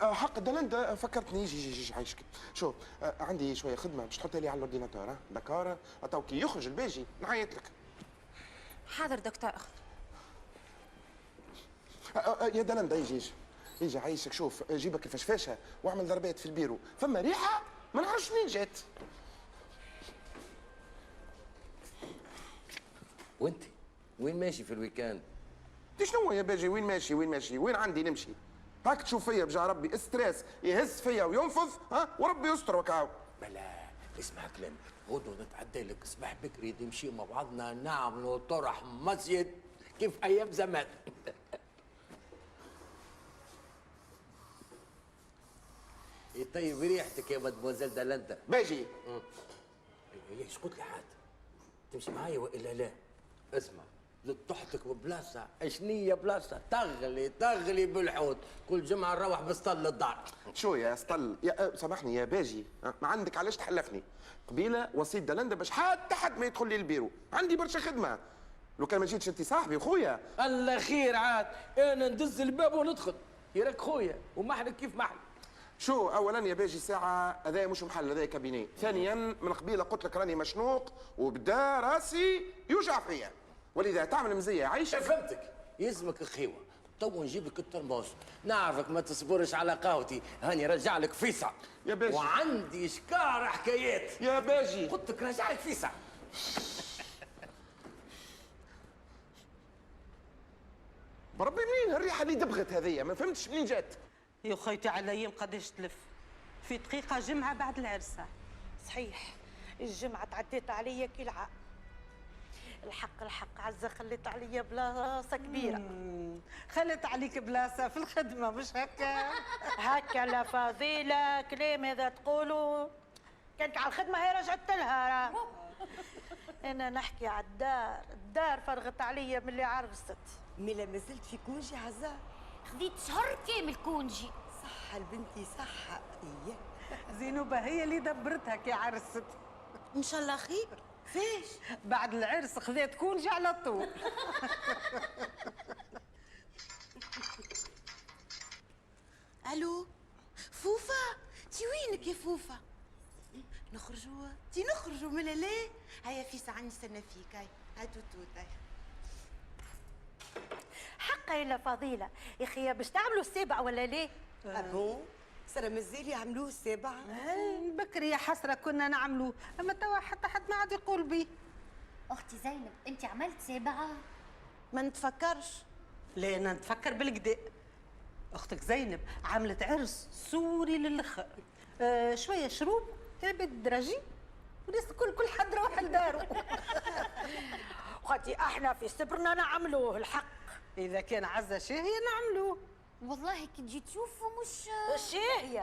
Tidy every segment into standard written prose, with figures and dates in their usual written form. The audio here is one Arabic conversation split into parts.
حق دلند فكرتني يجي عايشك. شوف عندي شويه خدمه باش تحطها لي على الاورديناتور دكار تو كي يخرج الباجي نعيط لك. حاضر دكتور. يا دلند يجي عايشك. شوف جيبك الفشفاشه واعمل ضربات في البيرو، فما ريحه ما نعرفش منين جات. وانت وين ماشي في الويكاند؟ دي شنو يا باجي وين ماشي وين عندي نمشي؟ هاك تشوف فيا بجا ربي استريس يهز فيا وينفض وربي يستر وكاو. بلا اسمع كلام غدوة نتعدى لك صباح بكري نمشي مع بعضنا نعملوا طرح مسجد كيف ايام زمان. يطيب ريحتك يا مدموزيل دلندا. باجي ايش قلت لي عاد؟ تمشي معايا والا لا؟ اسمع تحتك ببلاصه شنية بلاصه تغلي بالحوت، كل جمعه نروح بسطل للدار. شو يا سطل يا سامحني يا باجي، ما عندك علاش تحلفني؟ قبيله وسيط دلندا باش حتى حد ما يدخل لي البيرو، عندي برشا خدمه. لو كان ما جيتش انت صاحبي وخويا. الله خير عاد انا ندز الباب وندخل يراك خويا ومحلك كيف محل. شو اولا يا باجي ساعه هذا مش محل هذا كابيني، ثانيا من قبيله قلت لك راني مشنوق وبدا راسي يوجع فيا، ولذا تعمل مزيه عايشه. فهمتك يلزمك خيوه تو نجيب لك الترموس، نعرفك ما تصبرش على قهوتي، هاني رجع لك فيصل يا باجي. وعندي شكار حكايات يا باجي قلت لك رجع لك فيصل. بربي منين هالريحه اللي دبغت هذيا؟ ما فهمتش منين جات. يا خيتي على الايام قداش تلف في دقيقه جمعه بعد العرسه. صحيح الجمعة تعديت عليا كالعاء. الحق عزة خليت عليا بلاصة كبيرة. خلت عليك بلاصه في الخدمه مش هكا؟ هكا لا فضيلة كلام هذا تقولوا كانت على الخدمة هي رجعت لها. أنا نحكي على الدار فرغت عليا من اللي عرست. ملا ما زلت في كونجي عزة؟ خذيت شهر كامل كونجي. صحة لبنتي صحة. إيه زينوبه هي اللي دبرتها كي عرست. إن شاء الله خير. فاش؟ بعد العرس خذيت كونجي على طول. ألو فوفا، تي وينك يا فوفا؟ نخرجوا تي نخرجوا ملا لا؟ هيا في ساعة نستنى فيك. هاي توت هاي. حقا يا فضيلة يا أخي باش تعملوا السابع ولا ليه؟ أبو سرى مازال يعملوه السابع؟ بكري يا حسره كنا نعملوه، اما توا حتى حد ما عاد يقول بيه. اختي زينب انت عملت سابعه؟ ما نتفكرش. لا انا نتفكر بالكدا. اختك زينب عملت عرس سوري للاخر. شويه شروب تعبت الدراجي والناس كل حد روح لدارو. خاطي احنا في صبرنا نعملوه الحق. اذا كان عزه شاهيه نعملوه. والله كي تجي تشوفوا مش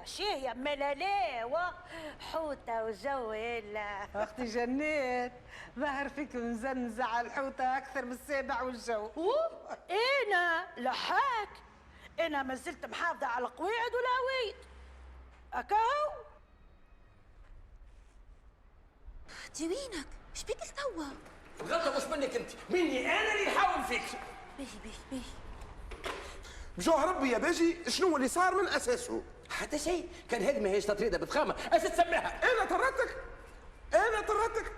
شاهية ملاليه وحوتة وجو إلا. اختي جنات ظهر فيك مزنزع على الحوته اكثر من السابع والجو. انا لحاك انا ما زلت محافظة على القواعد والعوايد. اكاو انت وينك؟ اش بيك توا؟ الغلطه مش منك انت، مني انا اللي نحاول فيك. باهي بجوه ربي يا باجي شنو اللي صار من اساسه؟ حتى شيء، كان هذه ماهيش تطريده بتخامه، اش تسميها؟ انا طردتك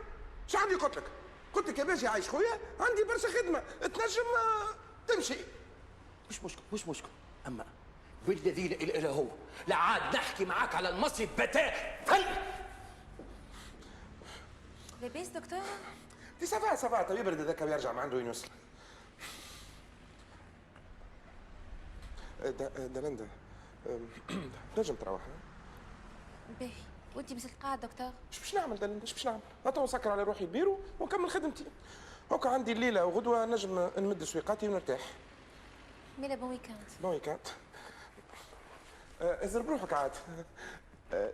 شو عندي؟ قلت لك يا باجي عايش خويا عندي برشا خدمه تنجم تمشي. مش مشكل، اما بالذي لا اله الا هو لا عاد نحكي معاك على المصيد بتاه. لاباس دكتور؟ دي سافا طيب يبرد هذاك ويرجع ما عنده وين يوصل. دلندا نجم تروح؟ باهي وانت مازلت قاعد دكتور؟ اش باش نعمل دلندا؟ اش باش نعمل؟ هاتو نسكر على روحي البيرو ونكمل خدمتي. هوكا عندي الليله وغدوه نجم نمد سويقاتي ونرتاح. ميلا بون ويكاند. بون ويكاند. ازرب روحك عاد.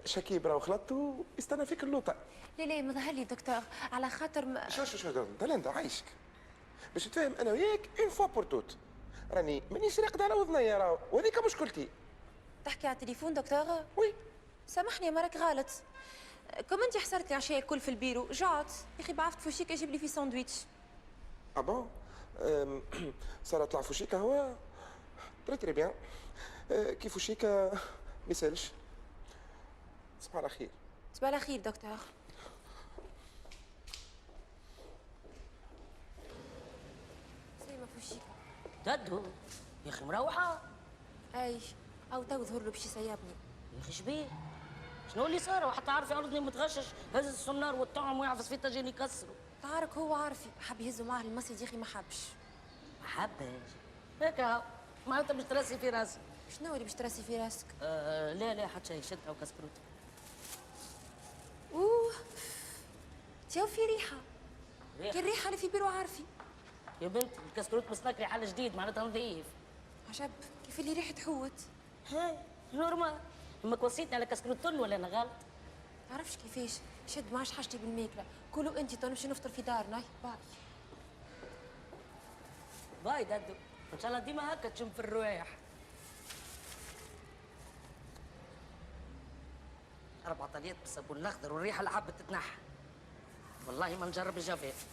شكيب راهو خلطته يستنى فيك اللوطه. لا ما ظهر لي دكتور على خاطر ما... شو دلندا عايشك باش نتفاهم انا وياك اون فوا بور توت. راني مانيش راقد على وذنيا راهو وهذيك مشكلتي. تحكي على التليفون دكتور؟ وي سامحني مراك غلط. كم انت حصرت لي عشاء الكل في البيرو جعت يا اخي بعثت فوشيك يجيب لي في ساندويتش. بون صار طلع فوشيك هو تري بيان. كيف وشيك ما يسالش. صباح على خير. صباح الخير دكتور. سليمة فوشيك. ددو يا اخي مروحه. اي او تو ظهر له باش يسيبني. يا اخي شبيه؟ شنو اللي صار؟ وحتى عارف يعرضني متغشش، هز السنار والطعم ويعفس فيه تجيني يكسره. طارق هو عارفي حب يهزوا معاه المسجد يا اخي ما حبش. ما حبش هيك هاو معناتها مش تراسي في راسي. شنو اللي باش تراسي في راسك؟ لا حتى شيء شدها وكسكروت. اوه تيو في ريحة. كي الريحة اللي في بيرو عارفي. يا بنتي الكسكروت مسلك حل جديد معناتها نظيف. عجب كيف اللي ريحة حوت. هاي نورمال. امك وصيتني على كسكروت تون ولا انا غلط؟ تعرفش كيفاش شد معاش حاجتي بالماكلة. كلوا انت تو نمشي نفطر في دارنا. باي باي ددو ان شاء الله ديما هكا تشم في الروايح. 4 طليات بالصابون الاخضر والريحه اللي حبت تتنحى. والله ما نجرب الجفاف.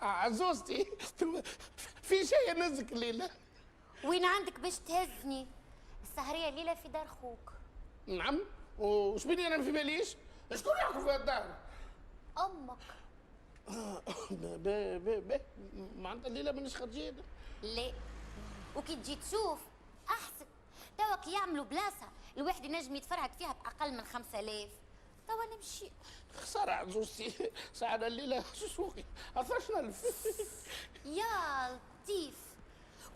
عزوزتي في شيء ينزك الليله. وين عندك باش تهزني؟ السهرية الليلة في دار خوك. نعم وش بيني انا ما في باليش؟ شكون يحكم في الدار؟ أمك. بي معناتها الليله مانيش خرجين. لا وكي تجي تشوف أحسن. توك يعملوا بلاصة الواحد ينجم يتفرهد فيها بأقل من 5000. توا نمشي. خسارة عزوزتي ساعة الليلة شو سوقي 12000. يا لطيف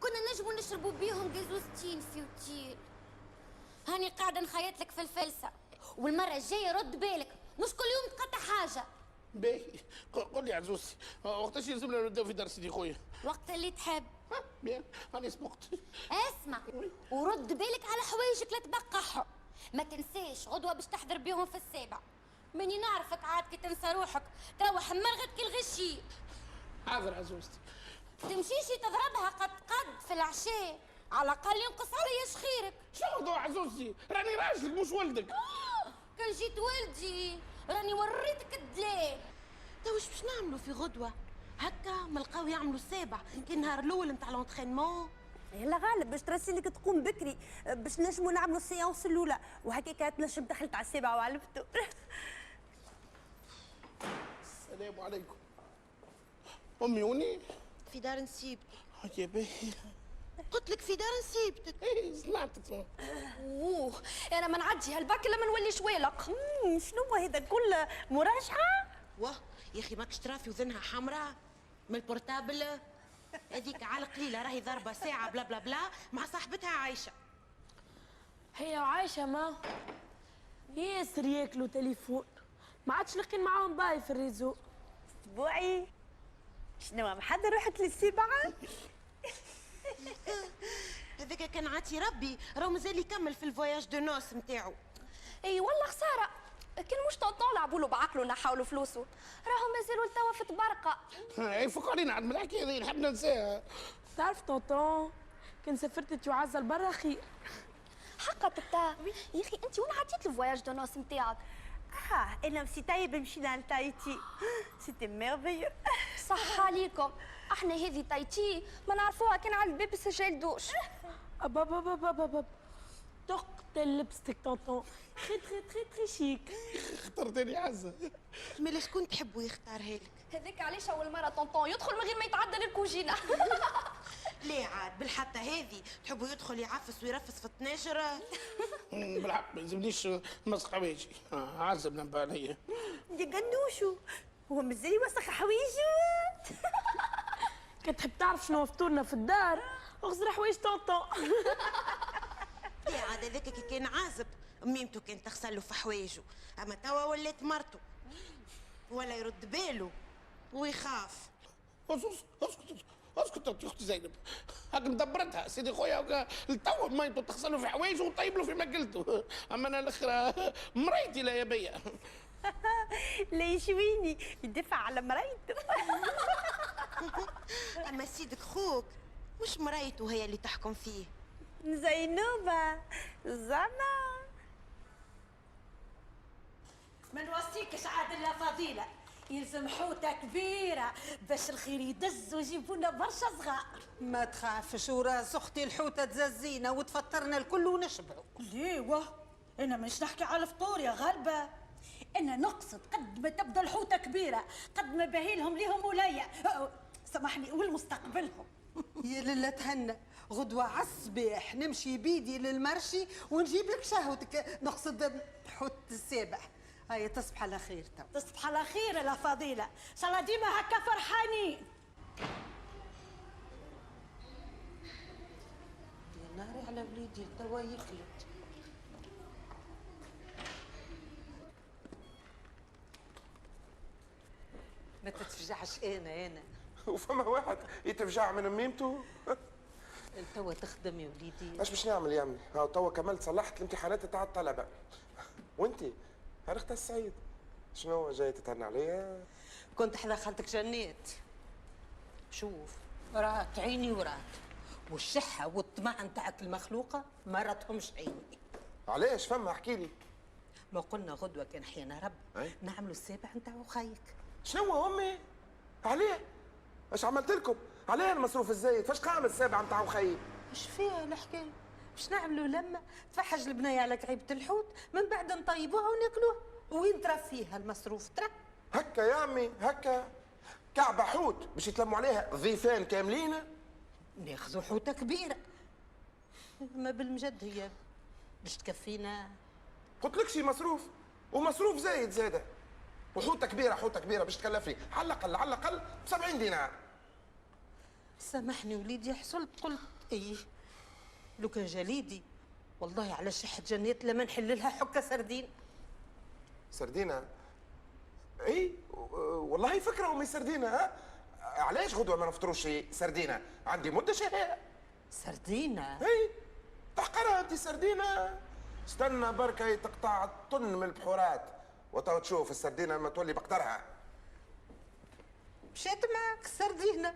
كنا نجموا نشربوا بيهم جازوزتين في اوتيل. هاني قاعدة نخيط لك في الفلسة والمرة الجاية رد بالك مش كل يوم تقطع حاجة. باهي قول لي عزوزتي وقتاش يلزمنا نبداو في درس سيدي خويا؟ وقت اللي تحب. بيان راني سبقت. اسمع ورد بالك على حوايجك لا تبقحهم. ما تنساش غدوة باش تحضر بيهم في 7. ماني نعرفك عاد كي تنسى روحك تروح مرغد كي الغشي. حاضر عزوزتي. تمشيشي تضربها قد في العشاء على الاقل ينقص عليا شخيرك. شو الموضوع عزوزتي؟ راني راجلك مش ولدك. كان جيت ولدي راني وريتك الدلال. تو واش باش نعملوا في غدوه هكا ملقاو يعملوا 7 كي النهار الاول نتاع لونترينمون. يلا غالب باش ترسي لك تقوم بكري باش نجموا نعملوا السيونس الاولى وهكاك تنجم دخلت على 7 وعلى الفطور. السلام عليكم. امي وني في دار نسيبتك. يا باهي قلت لك في دار نسيبتك. ايه سمعتك. اوه انا ما نعدي هالباك الا ما نوليش والق. شنو هذا كل مراجعه؟ واه يا اخي ماكش ترافي وذنها حمراء من البورتابل هذيك على قليله راهي ضربه ساعه بلا بلا بلا مع صاحبتها عايشه. هي وعايشه ما ياسر ياكلوا تليفون ما عادش لاقين معاهم باي في الريزو. اسبوعي شنو محضر روحك للسبعه؟ هذاك كان عاتي ربي راهو مازال يكمل في الفواياج دو نوس نتاعو. اي والله خساره كان مش طونطون لعبوا له بعقله نحاولوا فلوسه راهم مازالوا لتوا في تبرقه. اي فكرينا عاد من الحكايه هذه نحب ننساها. تعرف طونطون كان سافرت تعزى لبرا خير. حقا تتا يا اخي انت وين عديت الفواياج دو نوس نتاعك؟ انا مسي طيب مشينا لتايتي سيتي ميرفيو. صح عليكم احنا هذه تايتي ما نعرفوها كان على الباب السجل دوش. أبا تقتل لبستك طونطون تري تري تري تري شيك. اخترتني عزة. مالا شكون تحبوا يختارها لك؟ هذاك علاش اول مره طونطون يدخل من غير ما يتعدى للكوجينه. ليه عاد بالحتى هذه تحبوا يدخل يعفس ويرفس في الطناجر؟ بالحق ما يلزمنيش نمسخ حوايجي. عزة بنبه عليا. يا قنوشو هو مازال يوسخ حوايجه. كنت تحب تعرف شنو فطورنا في الدار اغزر حوايج طونطون. ليه عاد هذاك كي كان عازب ميمته كانت تغسل له في حوايجه اما توا ولات مرته ولا يرد باله ويخاف. اسكت يا اختي زينب هاك مدبرتها سيدي خويا لتوا ميته تغسل له في حوايجه وطيب له في ماكلته اما انا الاخرى مريتي لا يا بيا. لا يشويني يدافع على مرايته. اما سيدك خوك مش مرايته هي اللي تحكم فيه. زينوبة زعما ما نوصيكش عاد الا فضيله يلزم حوته كبيره باش الخير يدز ويجيبوا لنا برشا صغار. ما تخافش وراس اختي الحوته تززينا وتفطرنا الكل ونشبعوا. ليه انا مش نحكي على الفطور يا غالبه، انا نقصد قد ما تبدا الحوته كبيره قد ما باهيلهم ليهم وليا، سامحني ولمستقبلهم. يا لله تهنى، غدوة عالصباح نمشي بيدي للمرشي ونجيب لك شهوتك، نقصد حوت السابع. هيا تصبح على خير تو. تصبح على خير يا فضيله، ان شاء الله ديما هكا فرحانين. يا نهاري على وليدي توا يكلت. ما تتفجعش انا وفما واحد يتفجع من ميمته. توا تخدم يا وليدي. اش باش نعمل يا امي؟ هاو توا كملت صلحت الامتحانات تاع الطلبه. وانت عرفت السعيد شنو جاي تتهنى عليا؟ كنت حدا خالتك جنات. شوف رات عيني ورات، والشحه والطمع نتاعك المخلوقه ما راتهمش عيني. علاش فما احكي لي. ما قلنا غدوه كان حين رب نعملوا السابع نتاعو خيك. شنو امي؟ عليه؟ اش عملت لكم؟ عليه المصروف الزايد؟ فاش قام السابع نتاعو خيي؟ اش فيها الحكايه؟ باش نعملوا لما تفحج البنايه على كعيبه الحوت من بعد نطيبوها وناكلوها. وين ترى فيها المصروف ترى؟ هكا يا امي هكا كعبه حوت باش يتلموا عليها ضيفان كاملين. ناخذوا حوته كبيره. ما بالمجد هي باش تكفينا. قلت لك شي مصروف ومصروف زايد زاده. وحوته كبيره حوته كبيره باش تكلفني على الاقل ب 70 دينار. سامحني وليدي حصلت قلت ايه لو كان جليدي والله على شحة جنات لما نحللها حكه سردين. سردينه؟ اي والله فكره امي سردينه. ها علاش غدوه ما نفطروش سردينه؟ عندي مده شهيه. سردينه؟ اي تحقرها انت سردينه. استنى بركه تقطع طن من البحورات وتو تشوف السردينه لما تولي بقدرها. مشيت معك السردينه.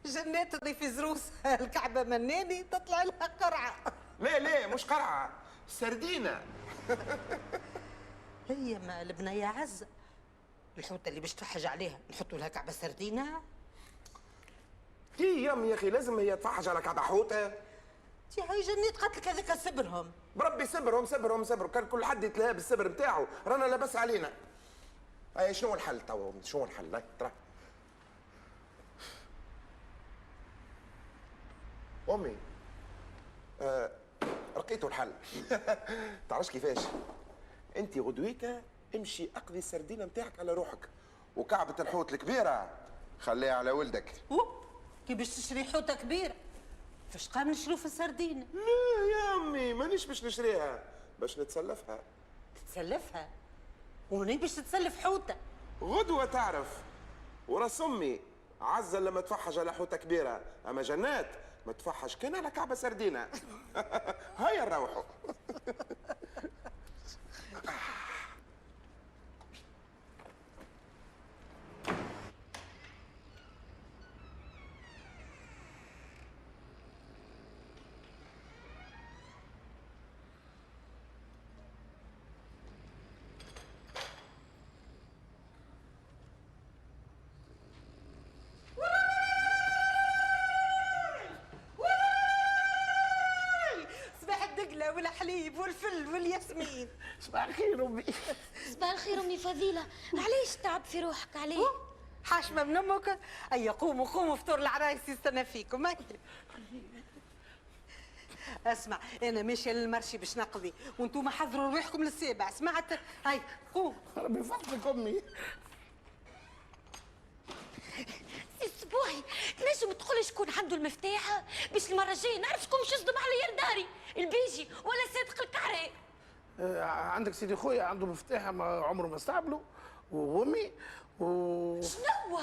جنات تضيف زروسها الكعبه مناني تطلع لها قرعه. لا مش قرعه سردينه. هي ما البنيه عزه الحوته اللي باش تفحج عليها نحطوا لها كعبه سردينه. كي يا اخي لازم هي تفحج على كعبه حوته. تي هاي جنات قالت لك هذاك صبرهم. بربي صبرهم كان كل حد يتلهى بالصبر نتاعو رانا لاباس علينا. اي شنو الحل تو؟ شنو الحل؟ ترى امي رقيتوا الحل. تعرفش كيفاش؟ انت غدويكا امشي اقضي السردينه نتاعك على روحك وكعبه الحوت الكبيره خليها على ولدك. كي باش تشري حوته كبيره فاش قام نشرو في السردينه؟ لا يا امي مانيش باش نشريها باش نتسلفها. تتسلفها؟ ومنين باش تتسلف حوته؟ غدوه تعرف. وراس امي عزه لما تفحج على حوته كبيره، اما جنات ما تفحج كان على كعبه سردينه. هيا نروحوا. والحليب والفل والياسمين. صباح الخير امي. صباح الخير امي فضيله، علاش تعب في روحك عليه؟ حاشمه من امك. اي قوموا فطور العرايس يستنى فيكم. اسمع انا ماشيه للمرشي باش نقضي وانتم حضروا روحكم للسابع. سمعت؟ هاي قوم. ربي يفضلك امي. سي صبوحي تنجم تقول شكون عنده المفتاح باش المره الجايه نعرف شكون باش يصدم عليا لداري، البيجي ولا صادق الكعري؟ عندك سيدي خويا عنده مفتاح ما عمره ما استعمله وامي شنو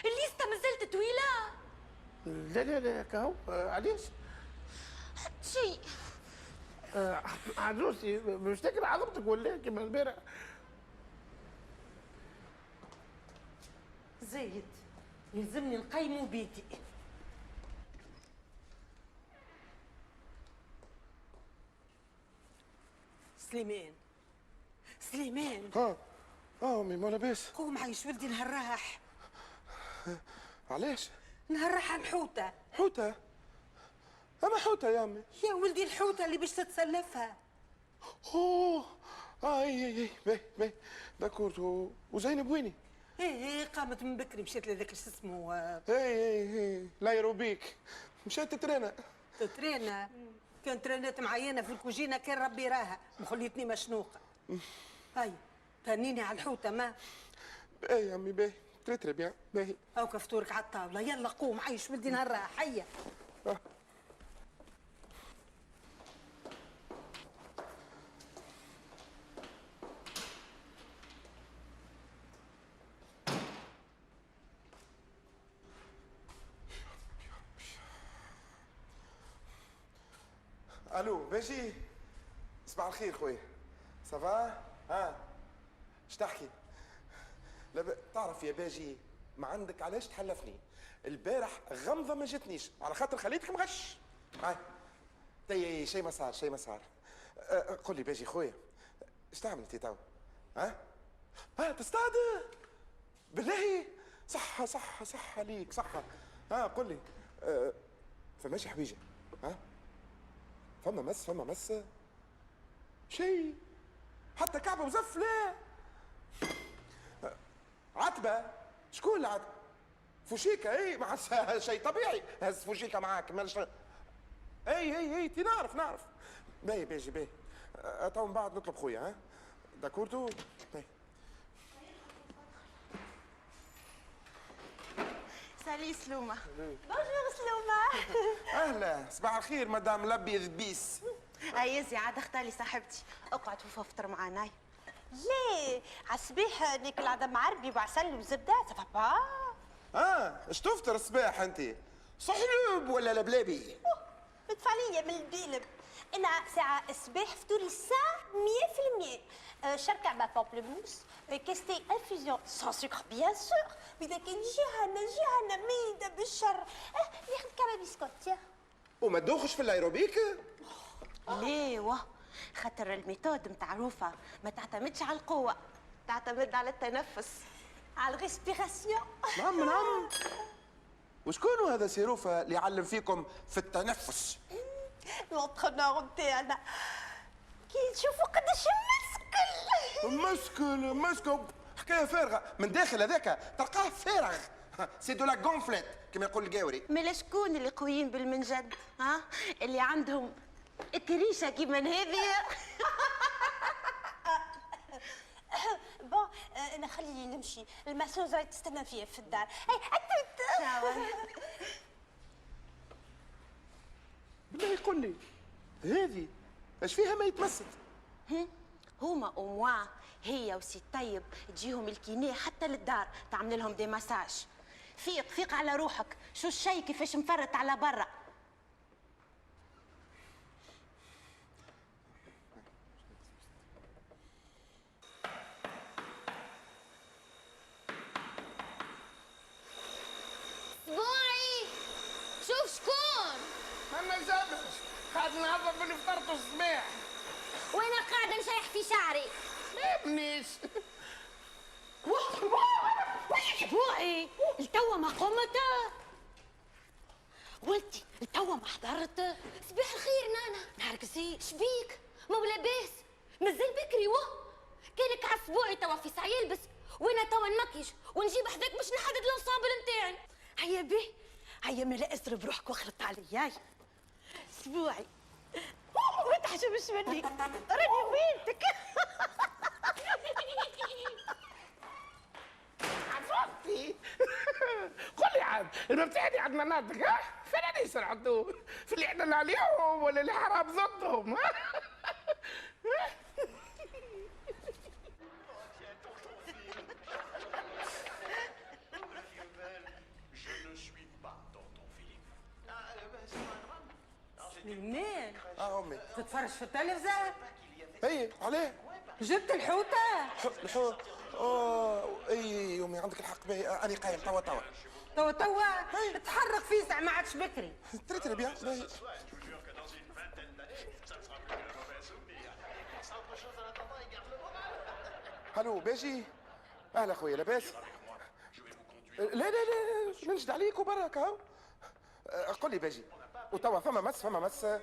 الليسته مازالت طويله؟ لا كهو علاش؟ حتى شيء. عروسي مش تاكل عظمتك ولا كيما البارح؟ زايد يلزمني نقيمو بيدي. سليمان ها امي ما لاباس. قوم عايش ولدي نهار راح. علاش؟ نهار راح الحوته. حوته؟ اما حوته يا امي. يا ولدي الحوته اللي باش تتسلفها. اوه اي باهي داكور. وزينب ويني؟ ايه قامت من بكري مشيت لذاك شو اسمه. اي لايروبيك مشات تترينا. تترينا؟ كان ترينات معينه في الكوجينه كان ربي راها مخليتني مشنوقه. هاي تهنيني على الحوته ما. باهي يا امي باهي تري بيان باهي. هاو كفتورك على الطاوله يلا قوم عيش ولدي نهار راح حيه. الو باجي صباح الخير خويا صافا. ها اش تحكي؟ تعرف يا باجي ما عندك علاش تحلفني البارح غمضه ما جاتنيش على خاطر خليتك مغش. هاي تي شي ما صار. قول لي باجي خويا اش تعمل انت توا؟ ها تصطاد بالله؟ صح ليك صح. قول لي فماشي حويجه؟ فما مس شيء حتى كعبه وزف لا. عتبه شكون العتبه؟ فوشيكا اي مع شيء طبيعي هز فوشيكا معاك مالش. اي تي نعرف باهي باجي باهي. تو من بعد نطلب خويا. داكورتو باهي. سالي سلومة. بونجور سلومة. اهلا صباح الخير مدام لبي ذبيس. يزي عاد اختاري صاحبتي اقعد وفطر معانا. ليه عالصباح ناكل عدم عربي وعسل وزبده سافا با. اش تفطر الصباح انت؟ صحلوب ولا لبلابي؟ ادفع لي من البيلب. انا ساعه الصباح فطوري الساعه 100%. شركه مع بامبلموس كاستي انفيزيون سون سكر بيان سور. واذا كان جهنم ميده بالشر ياخذ كرا بسكوت. وما تدوخش في الايروبيك؟ ليه خاطر الميثود متعروفه ما تعتمدش على القوه تعتمد على التنفس على الريسبيراسيون. نعم. وشكون هذا سيروفه اللي يعلم فيكم في التنفس؟ لونترونور نتاعنا كي تشوفوا قداش مسكل حكايه فارغه من داخل هذاك تلقاه فارغ. سي دو لا غونفليت كما يقول القاوري. مالا شكون اللي قويين بالمنجد اللي عندهم التريشه كيما هذه. بون انا خليني نمشي الماسوزه تستنى فيا في الدار. بالله يقول لي هذه ايش فيها ما يتمسد؟ هما وموا هي وسي طيب تجيهم الكينيه حتى للدار تعمل لهم دي مساج. فيق على روحك شو الشي كيفاش مفرط على برا. سبوعي شوف شكون. ما جابش قاعد نهضر باللي فطرته الصباح وانا قاعده نشيح في شعري. ما يبنيش. سبوعي التوا ما قمت. ولدي التوا ما حضرت. صباح الخير نانا. نهاركسي شبيك ما لاباس مازال بكري كانك على سبوعي توا في ساعه يلبس وانا توا نمكيش ونجيب حذاك باش نحدد الانصامبل نتاعي. هيا بيه هيا ملا اسر بروحك واخلط عليا. سبوعي ما تحشمش مني راني وينتك. عرفتي؟ قول لي عاد المفتاح عند مناطق فين اللي يسرعوا في اللي احنا عليهم ولا اللي حرام ضدهم؟ سليمان امي تتفرج في التلفزة؟ اي عليه جبت الحوته؟ اي امي عندك الحق باهي انا قايم توا تحرك فيسع ما عادش بكري. تري بيان باهي. الو باجي اهلا خويا لاباس؟ لا لا لا ننشد عليك وبرك هاو. قل لي باجي وتوا فما مس ها؟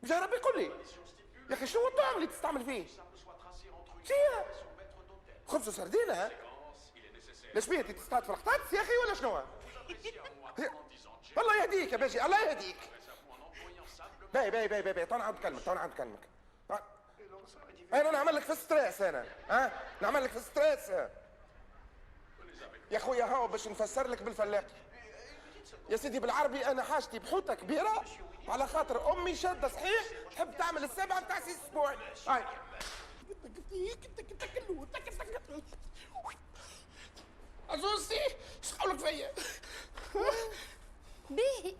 يا ربي قل لي يا اخي شنو الطعم اللي تستعمل فيه؟ شيا خبز وسردينه ها؟ ليش بيه تصطاد في القطاطس يا اخي ولا شنو؟ الله يهديك يا باجي الله يهديك. باي تو نعاود نكلمك انا نعمل لك في ستريس انا ها نعمل لك في ستريس يا خويا هاو باش نفسر لك بالفلاقي يا سيدي بالعربي انا حاجتي بحوطه كبيره على خاطر امي شاده صحيح تحب تعمل السابعه بتاع سيس اسبوعي هاي عزوزتي ايش قولك فيا؟ باهي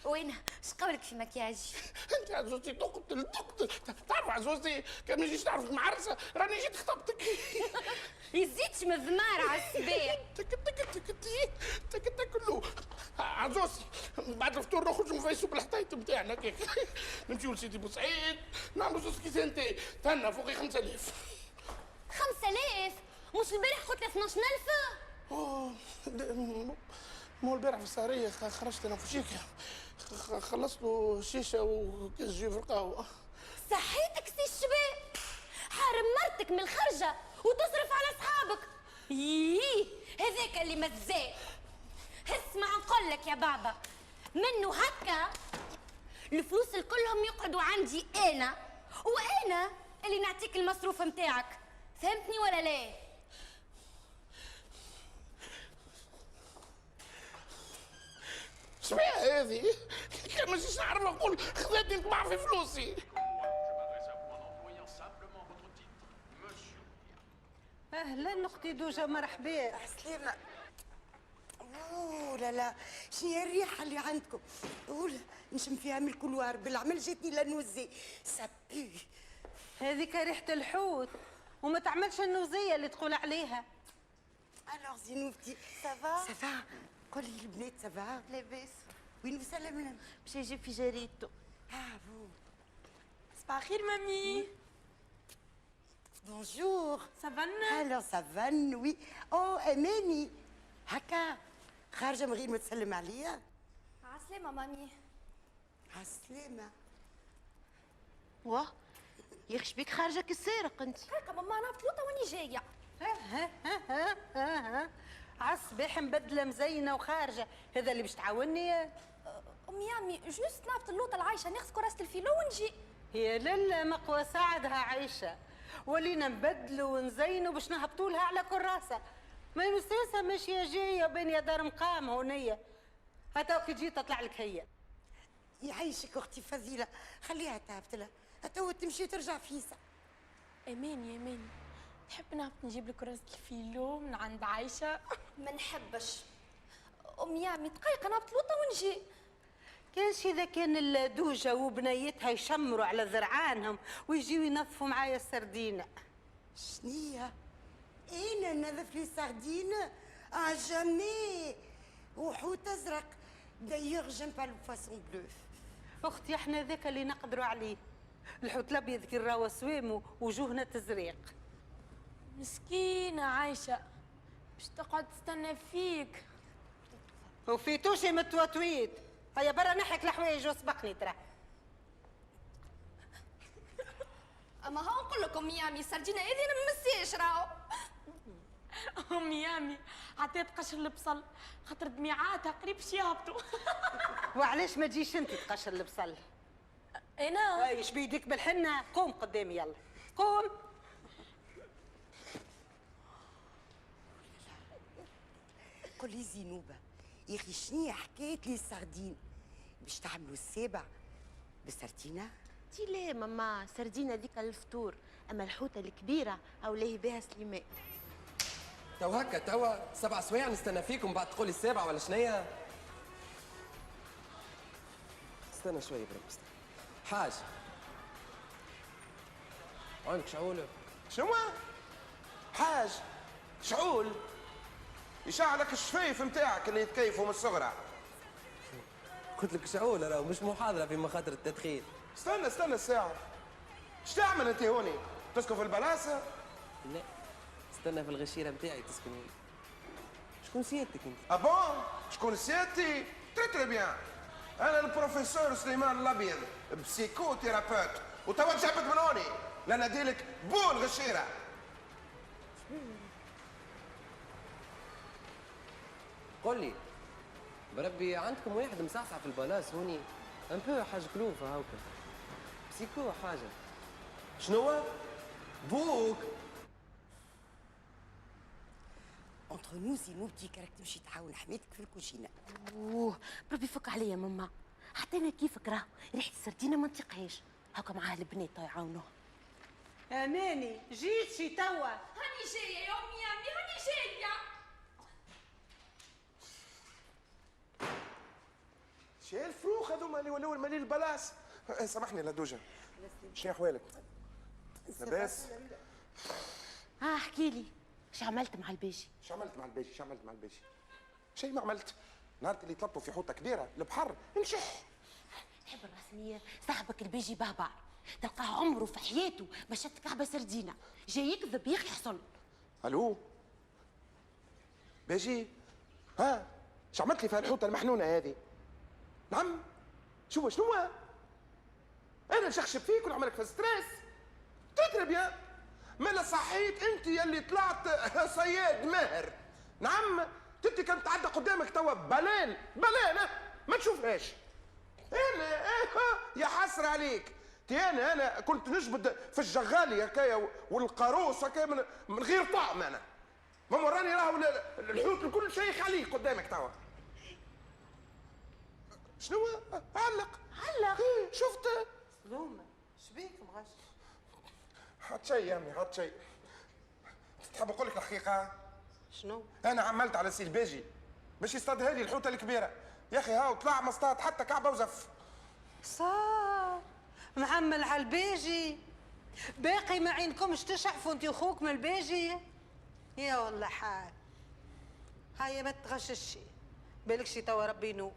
وين ايش قولك في مكياجي؟ انت عزوزتي تقتل تعرف عزوزتي كان ما جيتش تعرف المعرسه راني جيت خطبتك يزيدش من الزمار على الصباح تكلو عزوزتي بعد الفطور نخرج نفيسوا بالحطايط نتاعنا كيك نمشيو لسيدي بوسعيد نعملوا زوز كيسانتي تهنا فوقي 5000 5000 مش البارح قلت لي 12000 مو البارح في السهرية خرجت انا وفشيكة خلصت له شيشة وكاس جي في القهوة صحيتك سي الشباب حارم مرتك من الخرجة وتصرف على اصحابك ييه هذاك اللي مزاج اسمع نقول لك يا بابا منه هكا الفلوس كلهم يقعدوا عندي انا وانا اللي نعطيك المصروف متاعك فهمتني ولا لا؟ شبيها هذه؟ كان ما جيش نعرف نقول خذتني نطبع في فلوسي. اهلا اختي دوجه مرحبا. سلامة. اوه لا لا شنو هي الريحة اللي عندكم؟ اوه نشم فيها من الكلوار بالعمل جاتني لانوزي سبي. هذيك ريحة الحوت وما تعملش النوزية اللي تقول عليها. الوغ زينوبتي سافا قولي للبنات سافا لاباس وين وسلم لهم؟ باش يجيب في جريدته. بو صباح الخير مامي. بونجور سافا الو سافا وي او اماني هكا خارجة من غير ما تسلم عليا؟ عسلامة مامي. عالسلامة. واه يا اخي شبيك خارجة كالسارق انت؟ هكا ماما انا بطلوطة واني جاية. ها عالصباح مبدله مزينه وخارجه هذا اللي باش تعاوني؟ امي عمي جوست نابط اللوطه العايشه ناخذ كراسه الفيلو ونجي. يا للا مقوى ساعدها عايشه ولينا نبدلوا ونزينوا باش نهبطوا لها على كراسه ما يمسوسها ماشيه جايه بين يا دار مقام هونيه هتا كي تجي تطلع لك هي. يعيشك اختي فضيله خليها تهبط لها هتا تمشي وترجع فيسا. امان يا امان تحب نهبط نجيب لك كراسة الفيلو من عند عايشة؟ ما نحبش امي عمي دقيقة نهبط لوطة ونجي. كانش اذا كان الدوجه وبنيتها يشمروا على ذرعانهم ويجيو ينظفوا معايا السردينه. شنية؟ انا نظف لي سردينة؟ جامي وحوت ازرق دايوغ جيم با لو بواسون بلو. اختي احنا ذاك اللي نقدروا عليه الحوت الابيض كي راهو سويم وجوهنا تزريق. مسكينة عايشة باش تقعد تستنى فيك وفي توشي متوتويت. هيا برا نحك الحوايج وسبقني ترى. اما ها نقول لكم امي عمي السردينة هذه انا ما نمسيش راهو. امي عمي عطيت قشر البصل خاطر دميعاتها قريب باش يهبطوا. وعلاش ما تجيش انت تقشر البصل؟ انا ايش بيديك بالحنه؟ قوم قدامي يلا قوم. قولي زينوبة يا اخي شنية حكاية لي السردين باش تعملوا السابع بالسردينة؟ تي ليه ماما سردينة ذيك الفطور اما الحوتة الكبيرة او ليه بها سليمان. تو هكا توا 7 سوايع نستنى فيكم بعد تقولي السابعة ولا شنيا؟ استنى شوية برك استنى. حاج عندك شعول؟ شنو؟ حاج شعول يشعلك الشفايف نتاعك اللي يتكيفوا من الصغرى. قلت لك شعول راهو مش محاضرة في مخاطر التدخين. استنى الساعة. ايش تعمل انت هوني؟ تسكن في البلاصة؟ لا استنى في الغشيره نتاعي تسكني. شكون سيادتك انت؟ ابون شكون سيادتي؟ تري بيان، انا البروفيسور سليمان الابيض بسيكو ثيرابيوت، وتوا جابت من هوني لان ديلك بول غشيره. قول لي بربي عندكم واحد مصحصح في البلاص هوني ان بو حاجه كلوفه هاكا بسيكو حاجه. شنو؟ بوك اونتر نو سينو بتيك راك تمشي تعاون حماتك في الكوشينه. اوه بربي فك عليا ماما، حتى انا كيفك راهو ريحه السردينه ما نطيقهاش، هاكا معاه البنات يعاونوها. اماني جيتشي توا. هاني جايه يا امي يا امي هاني جايه. شي الفروخ هذوما اللي ولاو المليل البلاص. سامحني لا دوجه، شنو احوالك؟ لاباس؟ احكي لي اش عملت مع البيجي؟ اش عملت مع البيجي؟ شيء ما عملت. نهار اللي طلبتوا في حوطه كبيره البحر نشح. تحب الرسميه صاحبك البيجي بهبار، تلقاه عمره في حياته ما شد كعبه سردينه، جاي يكذب يا اخي حصل. الو بيجي، ها اش عملت لي في الحوطه المحنونه هذه؟ نعم شنو انا نشخشب فيك ونعملك في ستريس؟ تدري بيان مالا صحيت انت يلي طلعت صياد ماهر. نعم انت كانت تعدى قدامك توا بلان ما تشوفهاش. انا يا حسره عليك، انا كنت نجبد في الجغالي هكايا والقاروص هكايا من غير طعم. انا ما مراني راهو الحوت الكل شيخ عليك قدامك توا. شنو؟ علق شفت؟ سلومه شبيك مغش؟ حط شيء يا امي حط شيء. تحب نقول لك الحقيقه؟ شنو؟ انا عملت على سي الباجي باش يصطادها لي الحوته الكبيره. يا اخي هاو طلع ما اصطاد حتى كعبه وزف. صار معمل على البيجي، باقي ما عينكمش تشعفوا انت وخوك من البيجي. يا والله حال هيا ما تغششي بالك شي توا ربي ينوب.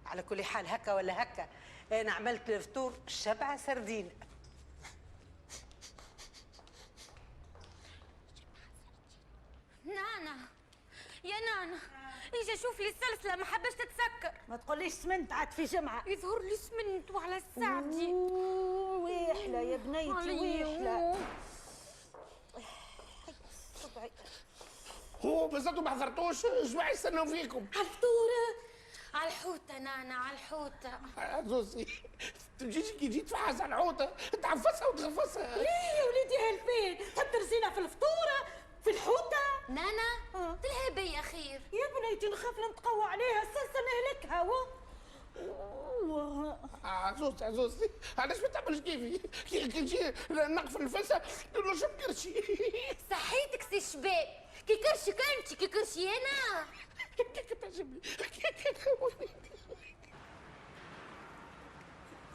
على كل حال هكا ولا هكا انا عملت الفطور 7 سردين. نانا يا نانا اجي شوف لي السلسله ما حبش تتسكر. ما تقوليش سمنت عاد في جمعه. يظهر لي سمنت وعلى الساعتي. ويحلى يا بنيتي ويحلى. هو بزاتوا ما حضرتوش جماعه يستنوا فيكم. على الفطوره على الحوته نانا على الحوته. زوزي تجيش كي جيت تفحص على الحوته تعفسها وتغفسها. ليه يا وليدي هالفين؟ تحب ترزينا في الفطوره في الحوته؟ نانا تلهي بيا خير. يا بنيتي نخاف نتقوى عليها السلسله نهلكها. عزوزي علاش ما تعملش كيفي؟ كي نجي نقفل الفسه نقول له شوف كرشي. صحيتك سي شباب كي كرشي كنتي كي كرشي انا. تعجبني.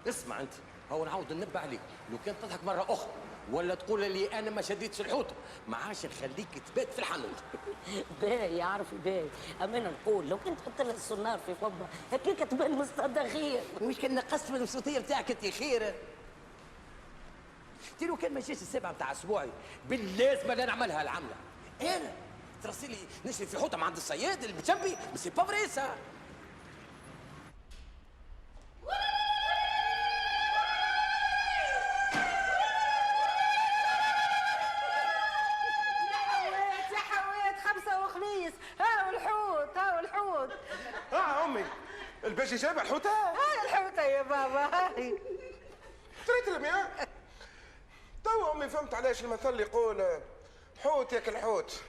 اسمع انت، هو نعاود ننبه عليك، لو كان تضحك مره اخرى ولا تقول لي انا ما شديتش الحوطه ما عادش نخليك تبات في الحانوت. باهي يا عرفي باهي، اما انا نقول لو كنت تحط لها السونار في فمها هكاك تبان مصطادة خير. ومش كان نقصت من الصوتيه بتاعك انت خير. لو كان ما جاش السبعه بتاع اسبوعي باللازمه اللي نعملها العمله. انا ترسلي نشري في حوطه مع عند الصياد اللي بتشبي سي با فري سا. امي الباشا جاب الحوته. هاي الحوته يا بابا هاي. تريت المياه. تو امي فهمت علاش المثل يقول حوت ياكل حوت.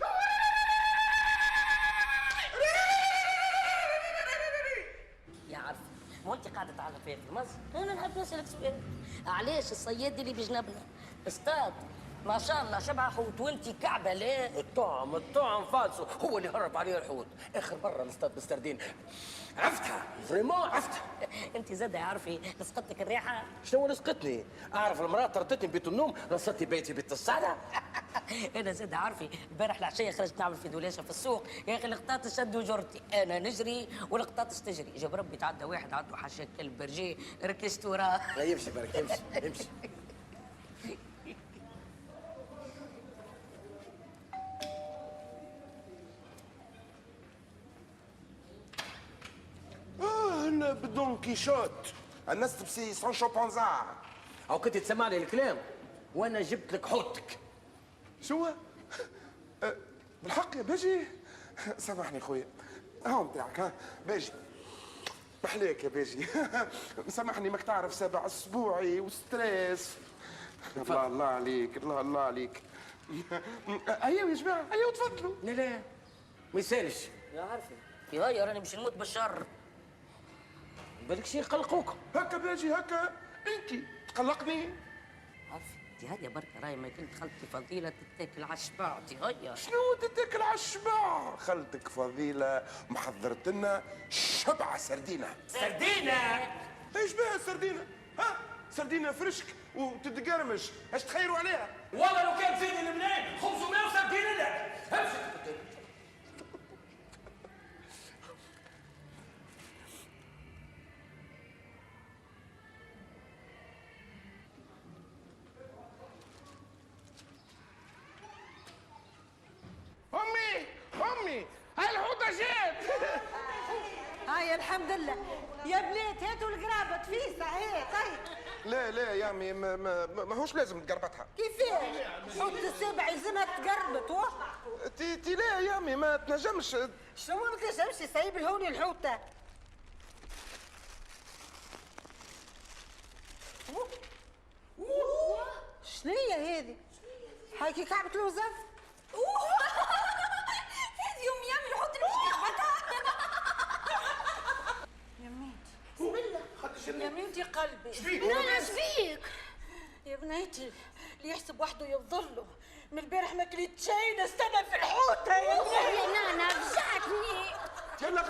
يا عرفي مو انت قاعده تعرف في مصر؟ انا نحب نسالك سؤال، علاش الصياد اللي بجنبنا اصطاد ما شاء الله 7 حوت وانت كعبه ليه؟ الطعم فالسو هو اللي هرب عليه الحوت. اخر مره نصطاد بالسردين عفتها فريمون عفتها. انت زاد يا عرفي لسقطتك الريحه؟ شنو لسقتني؟ اعرف المراه طردتني بيت النوم رصدتي بيتي بيت السعده. انا زاد عارفي البارح العشيه خرجت نعمل في دولاشه في السوق يا اخي القطاط شدوا جرتي انا نجري والقطاط تجري جاب ربي تعدى واحد عنده حاشاك كلب برجيه ركزت وراه. لا، يمشي برك، يمشي. بدون كيشوت، الناس تمشي سون شوبانزا. او كنت تسمعني الكلام وانا جبت لك حوتك. شو؟ بالحق يا باجي سامحني خويا، هاو متاعك ها باجي. محليك يا باجي. سامحني ماك تعرف 7 اسبوعي وستريس. الله عليك، الله عليك. هيا يا جماعه هيا تفضلوا. لا ما يسالش. يا عارفه يا راني مش نموت بالشر. بالك شي يقلقوك. هكا باجي هكا انت تقلقني. عارفه انت هيا بركه راهي ما كنت خلتي فضيله تتاكل على الشبع انت هيا. شنو تتاكل على الشبع؟ خلتك فضيله محضرت لنا شبعه سردينه. سردينه؟ ايش بها السردينه؟ ها؟ سردينه فرشك وتتقرمش، ايش تخيروا عليها؟ والله لو كان زيد المنين 500 وسردينه لك. امشي. امي هاي الحوطه جات. هاي الحمد لله يا بنات، هاتوا القرابه تفيسه هي. طيب لا يا امي ماهوش لازم تقربتها. كيفاش؟ حوت السبع يلزمها تقربت. تي لا يا امي ما تنجمش. شنو ما تنجمش؟ سايب لهوني الحوته. شنو هي هذه؟ حاكي كعبة الوزن؟ هذه أم يامي الحوت اللي مش كعبتها. يا بنتي يا بنتي قلبي. لا شبيك يا بنيتي اللي يحسب وحده يفضله. من البارح ما كليت شيء نستنى في الحوته يا نانا رجعتني. يلا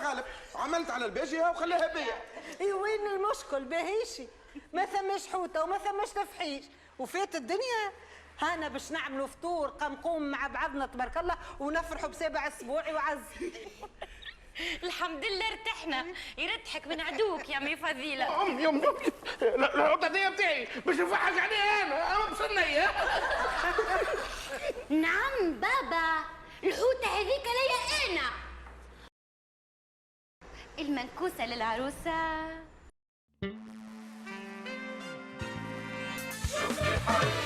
غالب عملت على الباجيها وخليها بيا. اي وين المشكل؟ باهيشي ما ثماش حوته وما ثماش تفحيش وفات الدنيا. هانا باش نعملوا فطور قمقوم مع بعضنا تبارك الله ونفرحوا ب7 اسبوعي وعز. الحمد لله ارتحنا. يرتحك من عدوك يا مي فضيله. امي الحوطه دي بتاعي باش نفحك عليها انا مصنيه. نعم بابا، الحوته هذيك ليا انا. المنكوسه للعروسه. شوف لي حل.